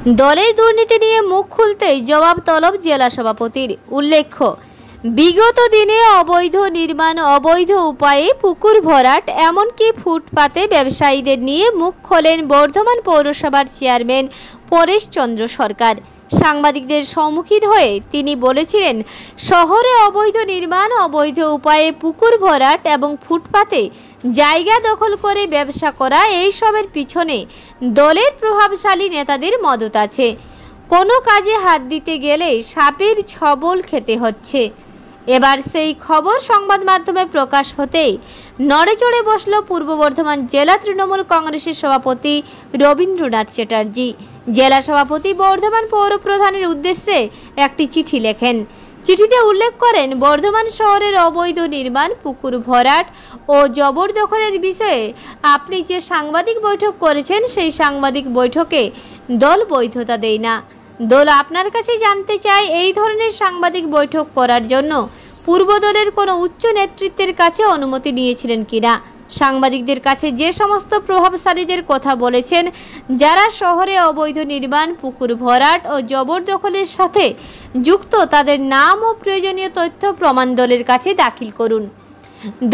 দলের দুর্নীতি নিয়ে মুখ খুলতেই জবাব তলব জেলা সভাপতির। উল্লেখ্য, বিগত দিনে অবৈধ নির্মাণ, অবৈধ উপায়ে পুকুর ভরাট, এমনকি ফুটপাতে ব্যবসায়ীদের নিয়ে মুখ খোলেন বর্ধমান পৌরসভার চেয়ারম্যান পরেশ চন্দ্র সরকার। সাংবাদিকদের সম্মুখীন হয়ে তিনি বলেছিলেন, শহরে অবৈধ নির্মাণ, অবৈধ উপায়ে পুকুর ভরাট এবং ফুটপাতে জায়গা দখল করে ব্যবসা করা, এইসবের পিছনে দলের প্রভাবশালী নেতাদের মদত আছে। কোনো কাজে হাত দিতে গেলে সাপের ছবল খেতে হচ্ছে। এবার সেই খবর সংবাদ মাধ্যমে প্রকাশ হতেই নড়েচড়ে বসল পূর্ব বর্ধমান জেলা তৃণমূল কংগ্রেসের সভাপতি রবীন্দ্রনাথ চ্যাটার্জি। জেলা সভাপতি বর্ধমান পৌর প্রধানের উদ্দেশ্যে একটি চিঠি লেখেন। চিঠিতে উল্লেখ করেন, বর্ধমান শহরের অবৈধ নির্মাণ, পুকুর ভরাট ও জবরদখলের বিষয়ে আপনি যে সাংবাদিক বৈঠক করেছেন, সেই সাংবাদিক বৈঠকে দল বৈধতা দেয় না। দল আপনার কাছে জানতে চায়, এই ধরনের সাংবাদিক বৈঠক করার জন্য পূর্ব দলের কোনো উচ্চ নেতৃত্বের কাছে অনুমতি নিয়েছিলেন কিনা। সাংবাদিকদের কাছে যে সমস্ত প্রভাবশালীদের কথা বলেছেন, যারা শহরে অবৈধ নির্মাণ, পুকুর ভরাট ও জবরদখলের সাথে যুক্ত, তাদের নাম ও প্রয়োজনীয় তথ্য প্রমাণ দলের কাছে দাখিল করুন।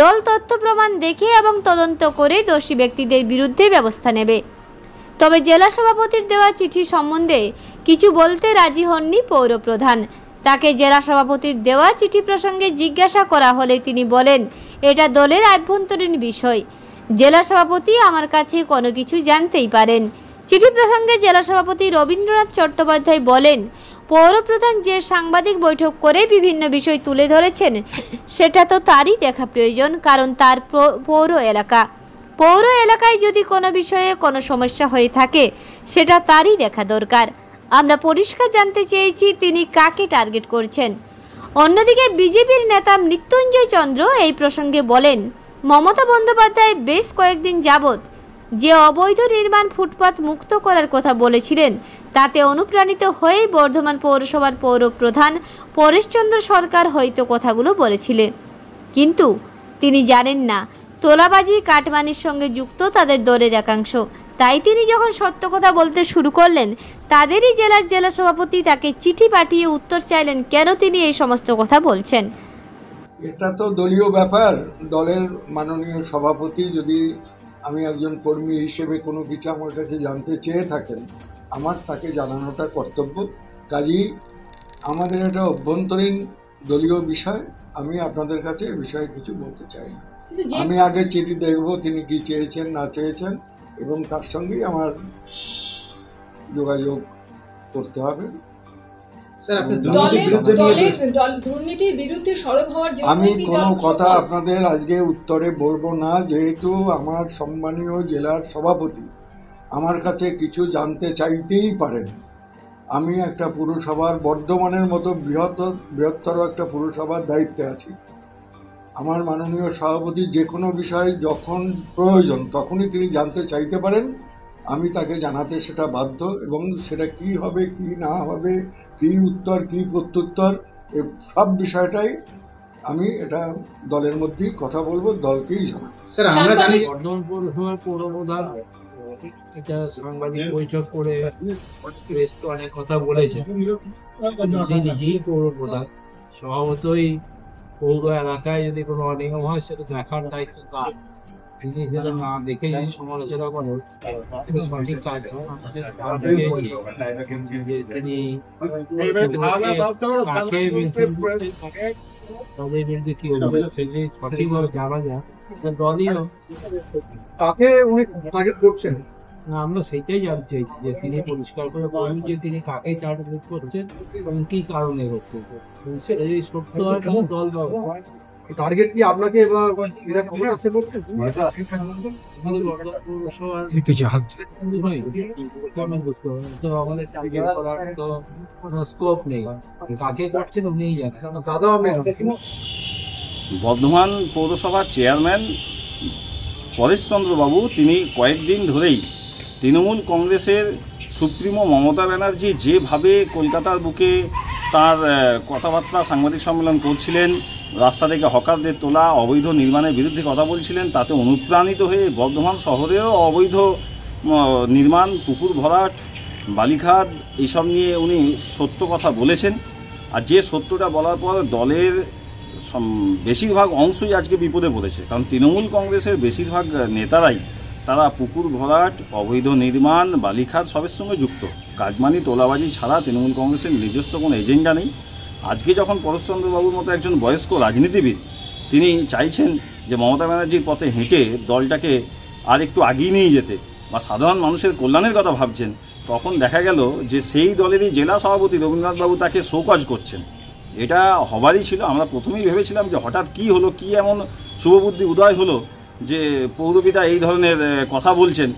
দল তথ্য প্রমাণ দেখে এবং তদন্ত করে দোষী ব্যক্তিদের বিরুদ্ধে ব্যবস্থা নেবে। তবে জেলা সভাপতির দেওয়া চিঠি সম্বন্ধে কিছু বলতে রাজি হননি পৌর প্রধান। তাকে জেলা সভাপতির দেওয়া চিঠি প্রসঙ্গে জিজ্ঞাসা করা হলে তিনি বলেন, এটা দলের আভ্যন্তরীণ বিষয়। জেলা সভাপতি আমার কাছে কোনো কিছু জানতেই পারেন। চিঠি প্রসঙ্গে জেলা সভাপতি রবীন্দ্রনাথ চট্টোপাধ্যায় বলেন, পৌর প্রধান যে সাংবাদিক বৈঠক করে বিভিন্ন বিষয় তুলে ধরেছেন, সেটা তো তারই দেখা প্রয়োজন, কারণ তার পৌর এলাকা। পৌর এলাকায় যদি কোনো বিষয়ে কোনো সমস্যা হয়ে থাকে, সেটা তারই দেখা দরকার। আমরা পরিষ্কার জানতে চেয়েছি তিনি কাকে টার্গেট করছেন। অন্যদিকে বিজেপির নেতা মৃত্যুঞ্জয় চন্দ্র এই প্রসঙ্গে বলেন, মমতা বন্দ্যোপাধ্যায় বেশ কয়েকদিন যাবৎ যে অবৈধ নির্মাণ, ফুটপাত মুক্ত করার কথা বলেছিলেন, তাতে অনুপ্রাণিত হয়েই বর্ধমান পৌরসভার পৌর প্রধান পরেশ চন্দ্র সরকার হয়তো কথাগুলো বলেছিলেন। কিন্তু তিনি জানেন না, তোলাবাজি, কাটমানির সঙ্গে যুক্ত তাদের দলের একাংশ। তাই তিনি যখন সত্য কথা বলতে শুরু করলেন, তাদেরই জেলার জেলা সভাপতি তাকে চিঠি পাঠিয়ে উত্তর চাইলেন কেন তিনি এই সমস্ত কথা বলছেন। এটা তো দলীয় ব্যাপার। দলের মাননীয় সভাপতি যদি আমি একজন কর্মী হিসেবে কোনো কিছু আমার কাছে জানতে চেয়ে থাকেন, আমার তাকে জানানোটা কর্তব্য। কাজেই আমাদের এটা অভ্যন্তরীণ দলীয় বিষয়। আমি আপনাদের কাছে এ বিষয়ে কিছু বলতে চাই না। আমি আগে চিঠি দেখব তিনি কি চেয়েছেন না চেয়েছেন, এবং তার সঙ্গেই আমার যোগাযোগ করতে হবে। আমি কোনো কথা আপনাদের আজকে উত্তরে বলবো না, যেহেতু আমার সম্মানীয় জেলার সভাপতি আমার কাছে কিছু জানতে চাইতেই পারেন। আমি একটা পুরসভার, বর্ধমানের মতো বৃহত্তর একটা পুরসভার দায়িত্বে আছি। আমার মাননীয় সভাপতি যে কোনো বিষয়ে যখন প্রয়োজন তখনই তিনি জানতে চাইতে পারেন। আমি তাকে জানাতে সেটা বাধ্য, এবং সেটা কি হবে কি না হবে, কি উত্তর কি প্রত্যুত্তর, সব বিষয়টাই আমি এটা দলের মধ্যেই কথা বলবো, দলকেই জানাবো। স্যার, আমরা জানি বর্ধমান পৌরসভার পৌর প্রধান এটা সাংবাদিক বৈঠক করে প্রেসকে অনেক কথা বলেছে। নিজেই পৌর প্রধান, স্বভাবতই পৌর এলাকায় যদি কোনো অনিয়ম হয় সেটা দেখার দায়িত্ব তার। তিনি সেটা না দেখে যদি সমালোচনা করেন, সঠিক কাজ তিনি তাদের বিরুদ্ধে কি হবে সেগুলি সঠিকভাবে জানা যায়। দলীয় কাকে উনি টার্গেট করছেন না, আমরা সেইটাই জানতে চাইছি যে তিনি পরিষ্কার করে বলেন যে তিনি কাকে টার্গেট করছেন এবং কি কারণে হচ্ছে। সেটা যদি সত্য হয় তাহলে দল টার্গেট কি আপনাকে স্কোপ নেই, কাকে করছেন উনিই জানেন। দাদা, বর্ধমান পৌরসভার চেয়ারম্যান পরেশ চন্দ্র বাবু তিনি কয়েকদিন ধরেই তৃণমূল কংগ্রেসের সুপ্রিমো মমতা ব্যানার্জি যেভাবে কলকাতার বুকে তার কথাবার্তা সাংবাদিক সম্মেলন করছিলেন, রাস্তা থেকে হকারদের তোলা, অবৈধ নির্মাণের বিরুদ্ধে কথা বলছিলেন, তাতে অনুপ্রাণিত হয়ে বর্ধমান শহরেও অবৈধ নির্মাণ, পুকুর ভরাট, বালিখাদ এইসব নিয়ে উনি সত্য কথা বলেছেন। আর যে সত্যটা বলার পর দলের বেশিরভাগ অংশই আজকে বিপদে পড়েছে, কারণ তৃণমূল কংগ্রেসের বেশিরভাগ নেতারাই তারা পুকুর ভরাট, অবৈধ নির্মাণ, বালিখাদ সবের সঙ্গে যুক্ত। কাটমানি তোলাবাজি ছাড়া তৃণমূল কংগ্রেসের নিজস্ব কোনো এজেন্ডা নেই। আজকে যখন পরেশচন্দ্রবাবুর মতো একজন বয়স্ক রাজনীতিবিদ তিনি চাইছেন যে মমতা ব্যানার্জির পথে হেঁটে দলটাকে আর একটু আগিয়ে নিয়ে যেতে বা সাধারণ মানুষের কল্যাণের কথা ভাবছেন, তখন দেখা গেল যে সেই দলেরই জেলা সভাপতি রবীন্দ্রনাথবাবু তাকে শোকজ করছেন। এটা হবারই ছিল। আমরা প্রথমেই ভেবেছিলাম যে হঠাৎ কি হলো, কি এমন শুভবুদ্ধি উদয় হলো যে পৌরপিতা এই ধরনের কথা বলছেন।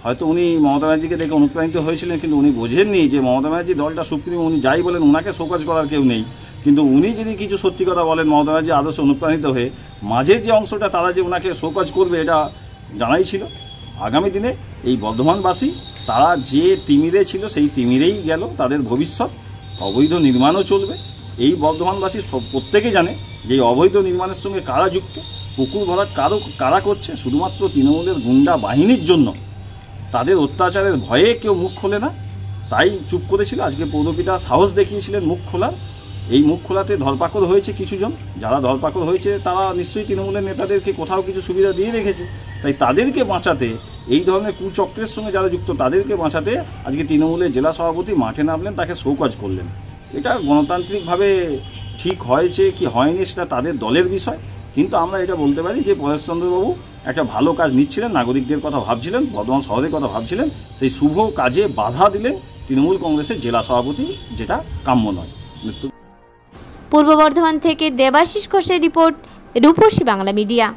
হয়তো উনি মমতা ব্যানার্জিকে দেখে অনুপ্রাণিত হয়েছিলেন, কিন্তু উনি বোঝেননি যে মমতা ব্যানার্জি দলটা সুপ্রিম, উনি যাই বলেন ওনাকে শোকজ করার কেউ নেই। কিন্তু উনি যদি কিছু সত্যি কথা বলেন মমতা ব্যানার্জি আদর্শে অনুপ্রাণিত হয়ে, মাঝের যে অংশটা তারা যে ওনাকে শোকজ করবে এটা জানাই ছিল। আগামী দিনে এই বর্ধমানবাসী তারা যে তিমিরে ছিল সেই তিমিরেই গেল, তাদের ভবিষ্যৎ অবৈধ নির্মাণও চলবে। এই বর্ধমানবাসী প্রত্যেকে জানে যে এই অবৈধ নির্মাণের সঙ্গে কারা যুক্ত, পুকুর ভরাট কারা করছে। শুধুমাত্র তৃণমূলের গুন্ডা বাহিনীর জন্য, তাদের অত্যাচারের ভয়ে কেউ মুখ খোলে না, তাই চুপ করেছিল। আজকে পৌরপিতা সাহস দেখিয়েছিলেন মুখ খোলার। এই মুখ খোলাতে ধরপাকড় হয়েছে কিছুজন, যারা ধরপাকড় হয়েছে তারা নিশ্চয়ই তৃণমূলের নেতাদেরকে কোথাও কিছু সুবিধা দিয়ে রেখেছে। তাই তাদেরকে বাঁচাতে, এই ধরনের কুচক্রের সঙ্গে যারা যুক্ত তাদেরকে বাঁচাতে আজকে তৃণমূলের জেলা সভাপতি মাঠে নামলেন, তাকে শোকজ করলেন। এটা গণতান্ত্রিকভাবে ঠিক হয়েছে কি হয়নি সেটা তাদের দলের বিষয়, কিন্তু আমরা এটা বলতে পারি যে পরেশচন্দ্রবাবু একটা ভালো কাজ নিচ্ছিলেন, নাগরিকদের কথা ভাবছিলেন, বর্ধমান শহরের কথা ভাবছিলেন। সেই শুভ কাজে বাধা দিলেন তৃণমূল কংগ্রেসের জেলা সভাপতি, যেটা কাম্য নয়। পূর্ব বর্ধমান থেকে দেবাশিস ঘোষের রিপোর্ট, রূপসী বাংলা মিডিয়া।